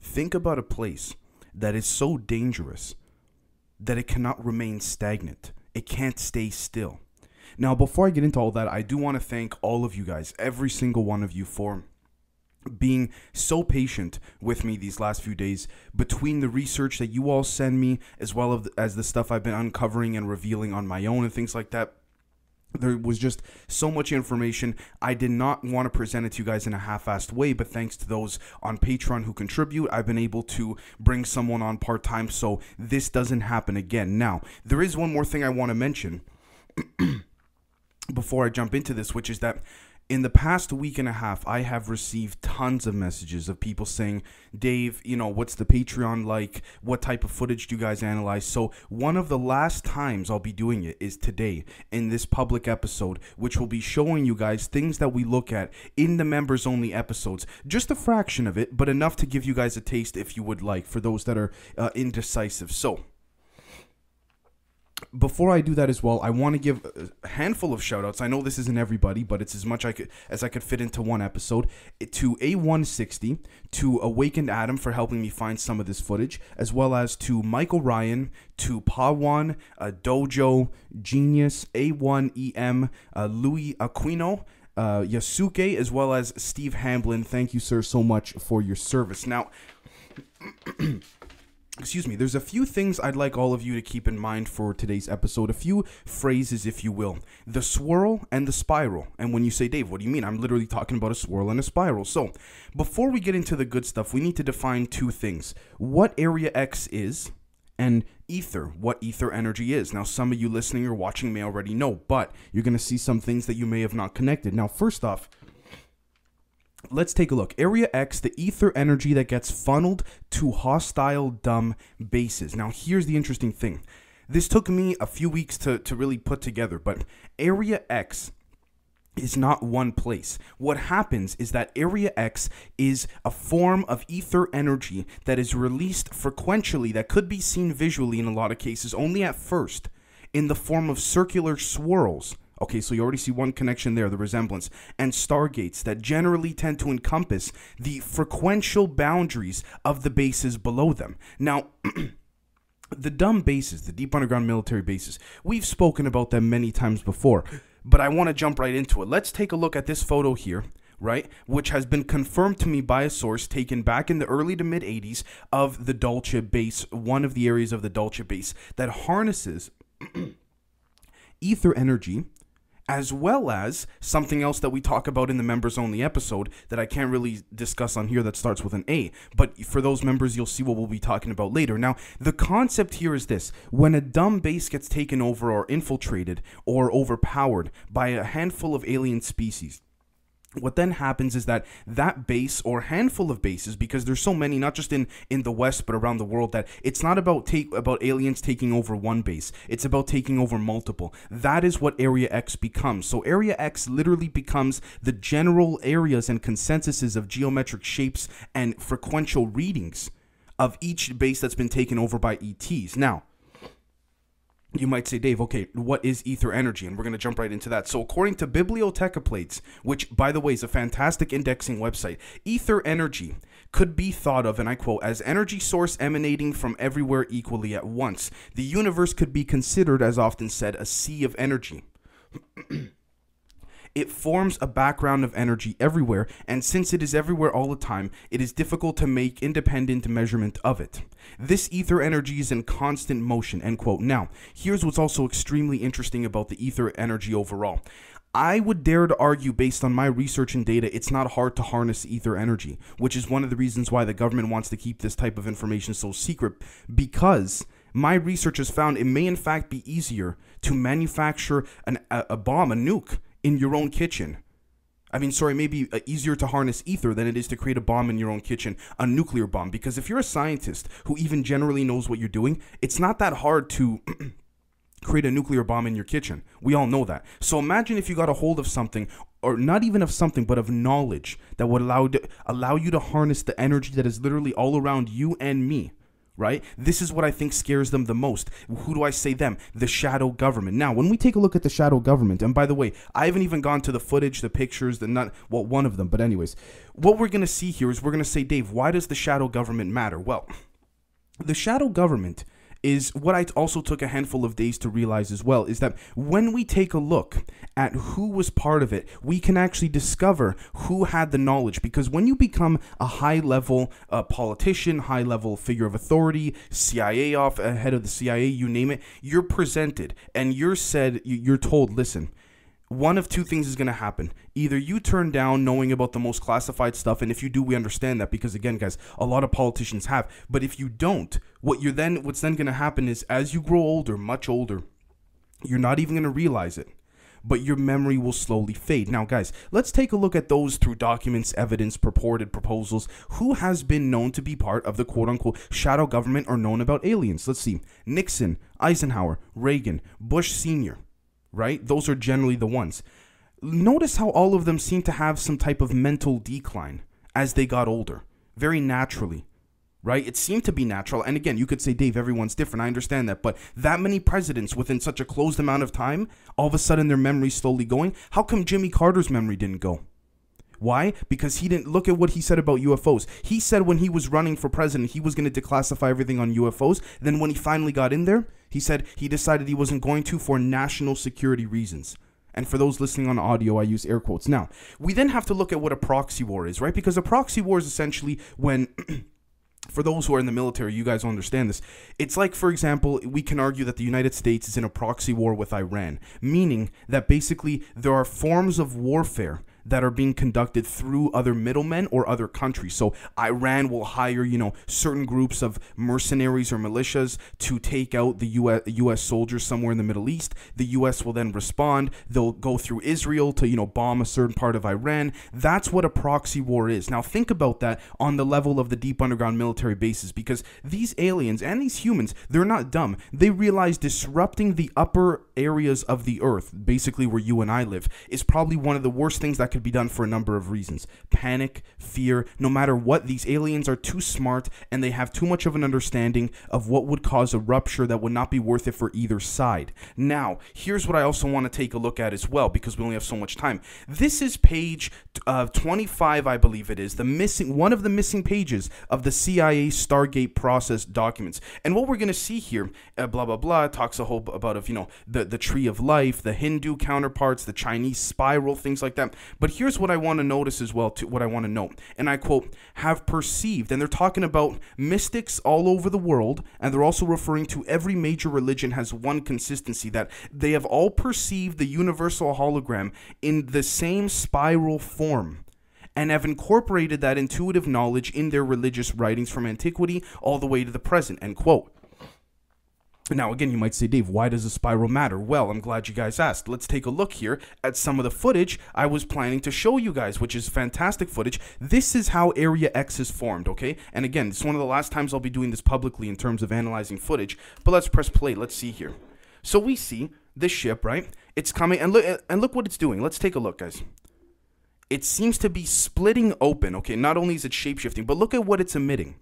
Think about a place that is so dangerous that it cannot remain stagnant. It can't stay still. Now, before I get into all that, I do want to thank all of you guys, every single one of you, for being so patient with me these last few days, between the research that you all send me, as well as the stuff I've been uncovering and revealing on my own and things like that. There was just so much information. I did not want to present it to you guys in a half-assed way, but thanks to those on Patreon who contribute, I've been able to bring someone on part-time so this doesn't happen again. Now, there is one more thing I want to mention before I jump into this, which is that in the past week and a half, I have received tons of messages of people saying, Dave, what's the Patreon like? What type of footage do you guys analyze? So one of the last times I'll be doing it is today in this public episode, which will be showing you guys things that we look at in the members only episodes. Just a fraction of it, but enough to give you guys a taste if you would like, for those that are indecisive. So before I do that as well, I want to give a handful of shout-outs. I know this isn't everybody, but it's as much as I could fit into one episode. To A160, to Awakened Adam for helping me find some of this footage, as well as to Michael Ryan, to Pawan, Dojo, Genius, A1EM, Louis Aquino, Yasuke, as well as Steve Hamblin. Thank you, sir, so much for your service. Now, excuse me, there's a few things I'd like all of you to keep in mind for today's episode, a few phrases, if you will. The swirl and the spiral. And when you say, Dave, what do you mean? I'm literally talking about a swirl and a spiral. So, before we get into the good stuff, we need to define two things. What Area X is, and ether, what ether energy is. Now, some of you listening or watching may already know, but you're going to see some things that you may have not connected. Now, first off, let's take a look. Area X, the ether energy that gets funneled to hostile D.U.M.B bases. Now, here's the interesting thing. This took me a few weeks to really put together, but Area X is not one place. What happens is that Area X is a form of ether energy that is released frequentially, that could be seen visually in a lot of cases, only at first, in the form of circular swirls. Okay, so you already see one connection there, the resemblance, and stargates that generally tend to encompass the frequential boundaries of the bases below them. Now, the D.U.M.B bases, the deep underground military bases, we've spoken about them many times before, but I want to jump right into it. Let's take a look at this photo here, right, which has been confirmed to me by a source taken back in the early to mid 80s of the Dulce base, one of the areas of the Dulce base that harnesses ether energy, as well as something else that we talk about in the members only episode that I can't really discuss on here that starts with an A. But for those members, you'll see what we'll be talking about later. Now, the concept here is this. When a D.U.M.B base gets taken over or infiltrated or overpowered by a handful of alien species, what then happens is that that base or handful of bases, because there's so many, not just in the West, but around the world, that it's not about aliens taking over one base. It's about taking over multiple. That is what Area X becomes. So Area X literally becomes the general areas and consensuses of geometric shapes and frequential readings of each base that's been taken over by ETs. Now, you might say, Dave, okay, what is ether energy? And we're going to jump right into that. So according to Bibliotheca Plates, which, by the way, is a fantastic indexing website, ether energy could be thought of, and I quote, as energy source emanating from everywhere equally at once. The universe could be considered, as often said, a sea of energy. It forms a background of energy everywhere, and since it is everywhere all the time, it is difficult to make independent measurement of it. This ether energy is in constant motion, end quote. Now, here's what's also extremely interesting about the ether energy overall. I would dare to argue, based on my research and data, it's not hard to harness ether energy, which is one of the reasons why the government wants to keep this type of information so secret, because my research has found it may in fact be easier to manufacture a bomb, a nuke, in your own kitchen. Maybe easier to harness ether than it is to create a bomb in your own kitchen, a nuclear bomb. Because if you're a scientist who even generally knows what you're doing, it's not that hard to create a nuclear bomb in your kitchen. We all know that. So imagine if you got a hold of something, or not even of something, but of knowledge that would allow you to harness the energy that is literally all around you and me, right? This is what I think scares them the most. Who do I say them? The shadow government. Now, when we take a look at the shadow government, and by the way, I haven't even gone to the footage, the pictures, one of them, but anyways, what we're going to see here is we're going to say, Dave, why does the shadow government matter? Well, the shadow government is what I also took a handful of days to realize as well, is that when we take a look at who was part of it, we can actually discover who had the knowledge. Because when you become a high-level politician, high-level figure of authority, CIA head of the CIA, you name it, you're presented and you're told, listen, one of two things is going to happen. Either you turn down knowing about the most classified stuff, and if you do, we understand that, because again, guys, a lot of politicians have. But if you don't, what's then going to happen is, as you grow older, much older, you're not even going to realize it, but your memory will slowly fade. Now, guys, let's take a look at those through documents, evidence, purported proposals. Who has been known to be part of the quote-unquote shadow government or known about aliens? Let's see. Nixon, Eisenhower, Reagan, Bush Sr., right? Those are generally the ones. Notice how all of them seem to have some type of mental decline as they got older, very naturally, right? It seemed to be natural. And again, you could say, Dave, everyone's different. I understand that. But that many presidents within such a closed amount of time, all of a sudden their memory's slowly going. How come Jimmy Carter's memory didn't go? Why? Because he didn't look at what he said about UFOs. He said when he was running for president, he was going to declassify everything on UFOs. Then when he finally got in there, he said he decided he wasn't going to for national security reasons. And for those listening on audio, I use air quotes. Now, we then have to look at what a proxy war is, right? Because a proxy war is essentially when... For those who are in the military, you guys will understand this. It's like, for example, we can argue that the United States is in a proxy war with Iran, meaning that basically there are forms of warfare that are being conducted through other middlemen or other countries. So Iran will hire, certain groups of mercenaries or militias to take out the U.S. soldiers somewhere in the Middle East. The U.S. will then respond. They'll go through Israel to, bomb a certain part of Iran. That's what a proxy war is. Now think about that on the level of the deep underground military bases, because these aliens and these humans, they're not dumb. They realize disrupting the upper areas of the earth, basically where you and I live, is probably one of the worst things that could be done for a number of reasons. Panic, fear, no matter what, these aliens are too smart and they have too much of an understanding of what would cause a rupture that would not be worth it for either side. Now, here's what I also want to take a look at as well, because we only have so much time. This is page 25, I believe it is, one of the missing pages of the CIA Stargate process documents. And what we're going to see here, blah, blah, blah, talks a whole about the tree of life, the Hindu counterparts, the Chinese spiral, things like that. But here's what I want to notice as well, what I want to note. And I quote, have perceived, and they're talking about mystics all over the world, and they're also referring to every major religion has one consistency, that they have all perceived the universal hologram in the same spiral form, and have incorporated that intuitive knowledge in their religious writings from antiquity all the way to the present, end quote. Now, again, you might say, Dave, why does a spiral matter? Well, I'm glad you guys asked. Let's take a look here at some of the footage I was planning to show you guys, which is fantastic footage. This is how Area X is formed, okay? And again, it's one of the last times I'll be doing this publicly in terms of analyzing footage. But let's press play. Let's see here. So we see this ship, right? It's coming, and look what it's doing. Let's take a look, guys. It seems to be splitting open, okay? Not only is it shape-shifting, but look at what it's emitting.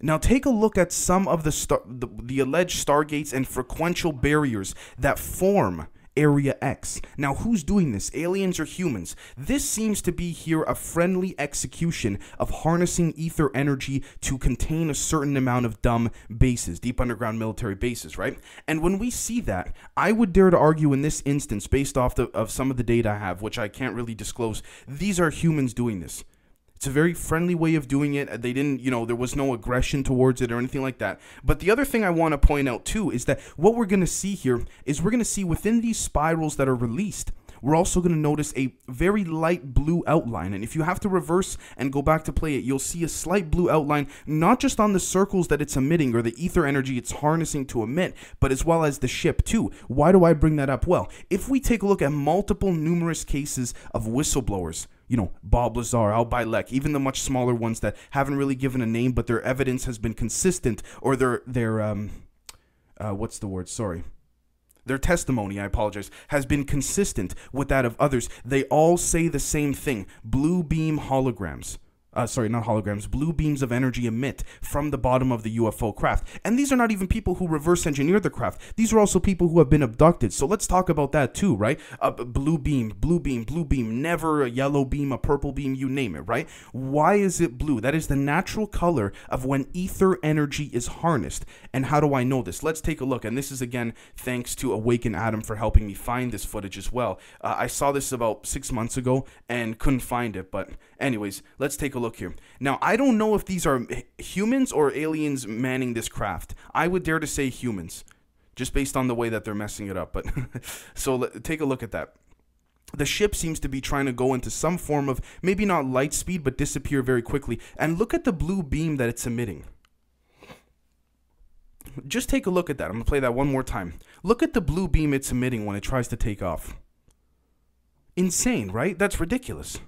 Now take a look at some of the alleged stargates and frequential barriers that form Area X. Now who's doing this? Aliens or humans? This seems to be here a friendly execution of harnessing ether energy to contain a certain amount of D.U.M.B bases, deep underground military bases, right? And when we see that, I would dare to argue in this instance, based off of some of the data I have, which I can't really disclose, these are humans doing this. It's a very friendly way of doing it. They didn't, there was no aggression towards it or anything like that. But the other thing I want to point out too is that what we're going to see here is we're going to see within these spirals that are released, we're also going to notice a very light blue outline. And if you have to reverse and go back to play it, you'll see a slight blue outline, not just on the circles that it's emitting or the ether energy it's harnessing to emit, but as well as the ship too. Why do I bring that up? Well, if we take a look at multiple numerous cases of whistleblowers, Bob Lazar, Al Bielek, even the much smaller ones that haven't really given a name, but their evidence has been consistent, or their testimony, I apologize, has been consistent with that of others. They all say the same thing: blue beam holograms. sorry, not holograms, blue beams of energy emit from the bottom of the UFO craft. And these are not even people who reverse engineered the craft. These are also people who have been abducted. So let's talk about that too, right? Blue beam, blue beam, blue beam, never a yellow beam, a purple beam, you name it, right? Why is it blue? That is the natural color of when ether energy is harnessed. And how do I know this? Let's take a look. And this is, again, thanks to Awaken Adam for helping me find this footage as well. I saw this about 6 months ago and couldn't find it. But anyways, let's take a look here. Now, I don't know if these are humans or aliens manning this craft. I would dare to say humans, just based on the way that they're messing it up. But so take a look at that. The ship seems to be trying to go into some form of, maybe not light speed, but disappear very quickly. And look at the blue beam that it's emitting. Just take a look at that. I'm going to play that one more time. Look at the blue beam it's emitting when it tries to take off. Insane, right? That's ridiculous.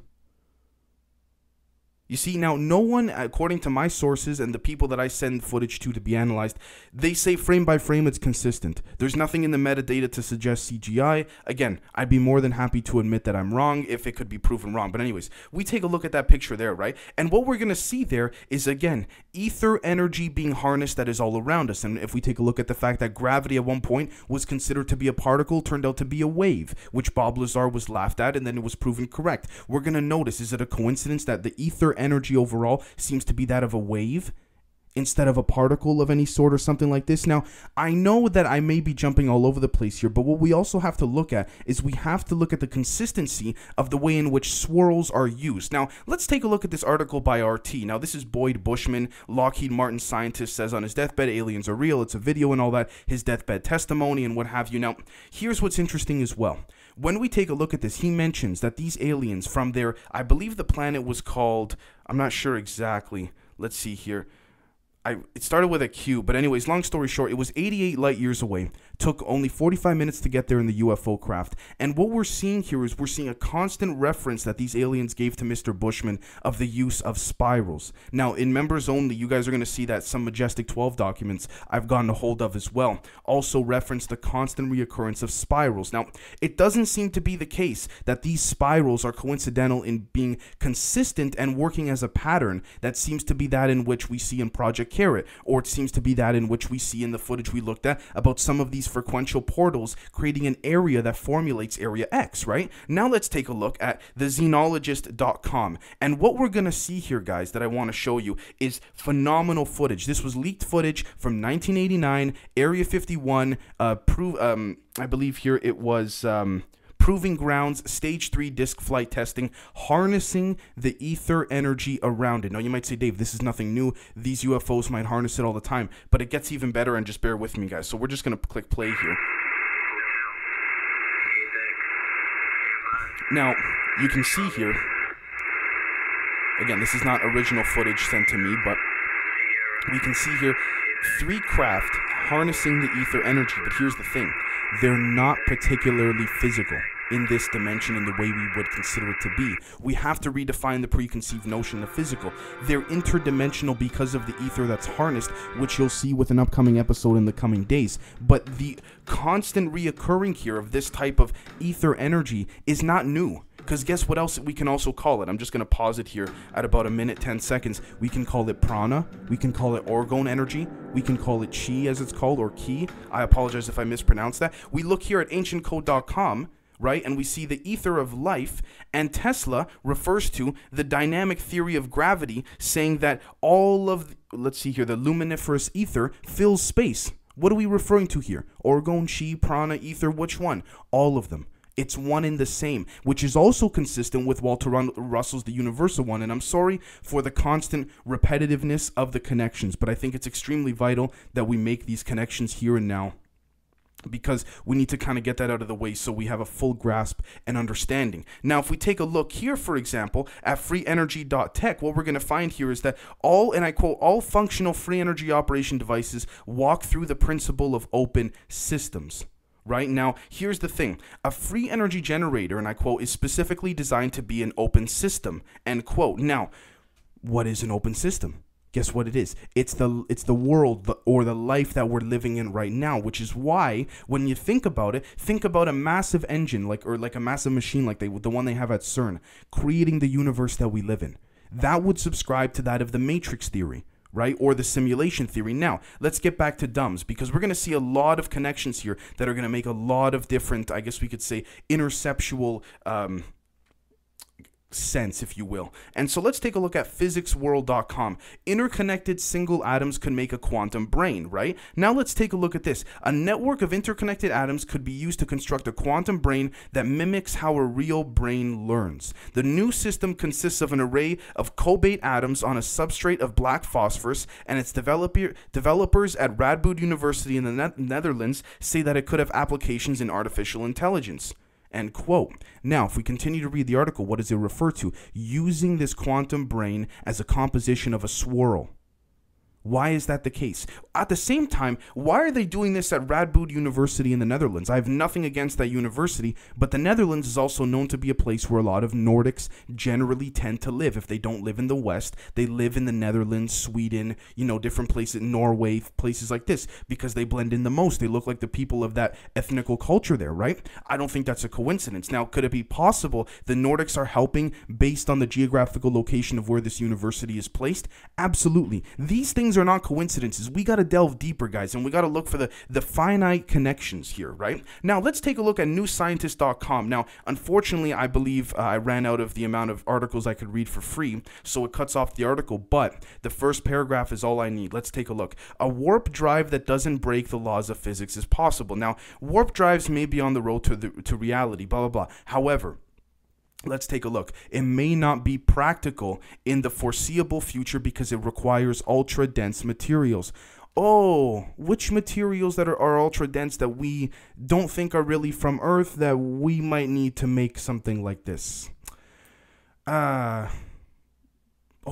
You see, now, no one, according to my sources and the people that I send footage to be analyzed, they say frame by frame it's consistent. There's nothing in the metadata to suggest CGI. Again, I'd be more than happy to admit that I'm wrong if it could be proven wrong. But anyways, we take a look at that picture there, right? And what we're going to see there is, again, ether energy being harnessed that is all around us. And if we take a look at the fact that gravity at one point was considered to be a particle, turned out to be a wave, which Bob Lazar was laughed at, and then it was proven correct. We're going to notice, is it a coincidence that the ether energy overall seems to be that of a wave instead of a particle of any sort or something like this? Now, I know that I may be jumping all over the place here, but what we also have to look at is we have to look at the consistency of the way in which swirls are used. Now, let's take a look at this article by RT. Now, this is Boyd Bushman, Lockheed Martin scientist, says on his deathbed, aliens are real. It's a video and all that, his deathbed testimony and what have you. Now, here's what's interesting as well. When we take a look at this, he mentions that these aliens from their, I believe the planet was called, I'm not sure exactly. Let's see here. It started with a Q, but anyways, long story short, it was 88 light years away. Took only 45 minutes to get there in the UFO craft. And what we're seeing here is we're seeing a constant reference that these aliens gave to Mr. Bushman of the use of spirals. Now, in members only, you guys are going to see that some Majestic 12 documents I've gotten a hold of as well also reference the constant reoccurrence of spirals. Now, it doesn't seem to be the case that these spirals are coincidental in being consistent and working as a pattern that seems to be that in which we see in Project Carrot, or it seems to be that in which we see in the footage we looked at about some of these frequential portals creating an area that formulates Area X, right? Now let's take a look at the xenologist.com. And what we're going to see here, guys, that I want to show you is phenomenal footage. This was leaked footage from 1989, Area 51, I believe here it was... Proving Grounds, Stage 3 disc flight testing, harnessing the ether energy around it. Now, you might say, Dave, this is nothing new. These UFOs might harness it all the time, but it gets even better, and just bear with me, guys. So we're just going to click play here. Now, you can see here, again, this is not original footage sent to me, but we can see here 3 craft harnessing the ether energy. But here's the thing. They're not particularly physical in this dimension in the way we would consider it to be. We have to redefine the preconceived notion of physical. They're interdimensional because of the ether that's harnessed, which you'll see with an upcoming episode in the coming days. But the constant reoccurring here of this type of ether energy is not new. Because guess what else we can also call it? I'm just going to pause it here at about 1:10 seconds. We can call it prana. We can call it orgone energy. We can call it chi, as it's called, or ki. I apologize if I mispronounced that. We look here at ancientcode.com, right, and we see the ether of life, and Tesla refers to the dynamic theory of gravity, saying that all of, let's see here, the luminiferous ether fills space. What are we referring to here? Orgone, chi, prana, ether, which one? All of them. It's one and the same, which is also consistent with Walter Russell's The Universal One. And I'm sorry for the constant repetitiveness of the connections, but I think it's extremely vital that we make these connections here and now, because we need to kind of get that out of the way so we have a full grasp and understanding. Now, if we take a look here, for example, at freeenergy.tech, what we're going to find here is that all, and I quote, all functional free energy operation devices walk through the principle of open systems. Right? Now, here's the thing. A free energy generator, and I quote, is specifically designed to be an open system, end quote. Now, what is an open system? Guess what it is? It's the world or the life that we're living in right now, which is why when you think about it, think about a massive engine like a massive machine like the one they have at CERN, creating the universe that we live in. that would subscribe to that of the matrix theory, right? Or the simulation theory. Now, let's get back to D.U.M.Bs, because we're going to see a lot of connections here that are going to make a lot of different, I guess we could say, interceptual sense, if you will. And so let's take a look at physicsworld.com. Interconnected single atoms could make a quantum brain, right? Now let's take a look at this. A network of interconnected atoms could be used to construct a quantum brain that mimics how a real brain learns. The new system consists of an array of cobalt atoms on a substrate of black phosphorus, and its developers at Radboud University in the Netherlands say that it could have applications in artificial intelligence. End quote. Now, if we continue to read the article, what does it refer to? Using this quantum brain as a composition of a swirl. Why is that the case? At the same time, why are they doing this at Radboud University in the Netherlands? I have nothing against that university, but the Netherlands is also known to be a place where a lot of Nordics generally tend to live. If they don't live in the West, they live in the Netherlands, Sweden, you know, different places, Norway, places like this, because they blend in the most. They look like the people of that ethnical culture there, right? I don't think that's a coincidence. Now, could it be possible the Nordics are helping based on the geographical location of where this university is placed? Absolutely. These things are not coincidences. We got to delve deeper, guys, and we got to look for the finite connections here, right? Now, let's take a look at newscientist.com. Now, unfortunately, I believe I ran out of the amount of articles I could read for free, so it cuts off the article, but the first paragraph is all I need. Let's take a look. A warp drive that doesn't break the laws of physics is possible. Now, warp drives may be on the road to reality, blah, blah, blah. However, let's take a look. It may not be practical in the foreseeable future because it requires ultra-dense materials. Oh, which materials that are ultra-dense that we don't think are really from Earth that we might need to make something like this? Oh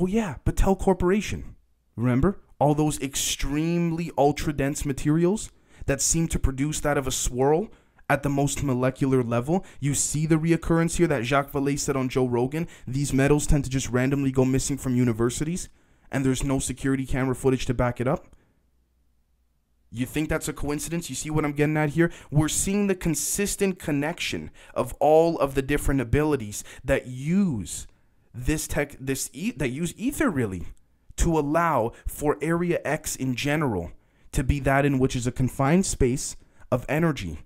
yeah, Battelle Corporation. Remember? All those extremely ultra-dense materials that seem to produce that of a swirl at the most molecular level. You see the reoccurrence here that Jacques Vallée said on Joe Rogan. These metals tend to just randomly go missing from universities, and there's no security camera footage to back it up. You think that's a coincidence? You see what I'm getting at here? We're seeing the consistent connection of all of the different abilities that use use Aether really to allow for Area X in general to be that in which is a confined space of energy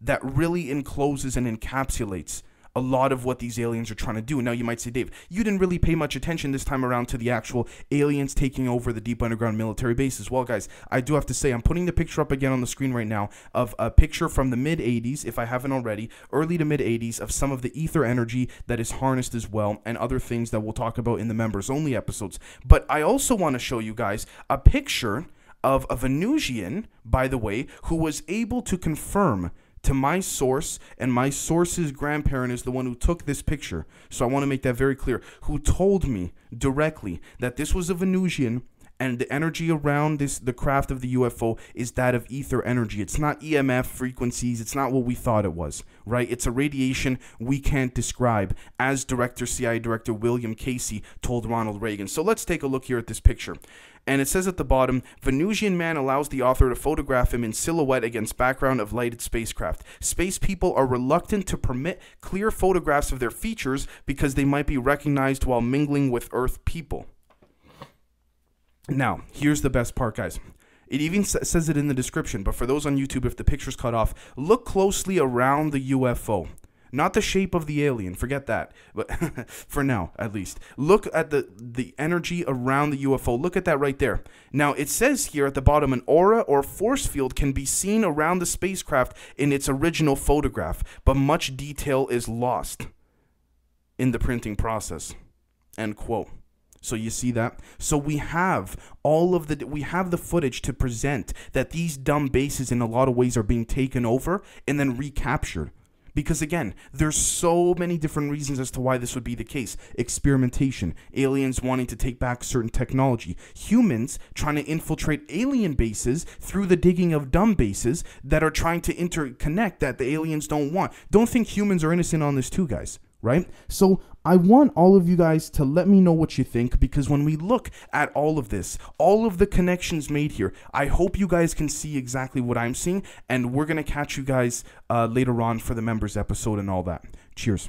that really encloses and encapsulates a lot of what these aliens are trying to do. Now, you might say, Dave, you didn't really pay much attention this time around to the actual aliens taking over the deep underground military bases. Well, guys, I do have to say, I'm putting the picture up again on the screen right now of a picture from the mid-'80s, if I haven't already, early to mid-'80s, of some of the ether energy that is harnessed as well, and other things that we'll talk about in the members-only episodes. But I also want to show you guys a picture of a Venusian, by the way, who was able to confirm to my source, and my source's grandparent is the one who took this picture, so I want to make that very clear, who told me directly that this was a Venusian, and the energy around the craft of the UFO is that of ether energy. It's not EMF frequencies. It's not what we thought it was, right? It's a radiation we can't describe, as CIA Director William Casey told Ronald Reagan. So let's take a look here at this picture. And it says at the bottom, Venusian man allows the author to photograph him in silhouette against background of lighted spacecraft. Space people are reluctant to permit clear photographs of their features because they might be recognized while mingling with Earth people. Now, here's the best part, guys. It even says it in the description, but for those on YouTube, if the picture's cut off, look closely around the UFO. Not the shape of the alien, forget that, but for now, at least. Look at the energy around the UFO. Look at that right there. Now, it says here at the bottom, an aura or force field can be seen around the spacecraft in its original photograph, but much detail is lost in the printing process. End quote. So you see that? So we have the footage to present that these dumb bases in a lot of ways are being taken over and then recaptured. Because again, there's so many different reasons as to why this would be the case. Experimentation, aliens wanting to take back certain technology, humans trying to infiltrate alien bases through the digging of dumb bases that are trying to interconnect that the aliens don't want. Don't think humans are innocent on this too, guys, right? So I want all of you guys to let me know what you think, because when we look at all of this, all of the connections made here, I hope you guys can see exactly what I'm seeing, and we're going to catch you guys later on for the members episode and all that. Cheers.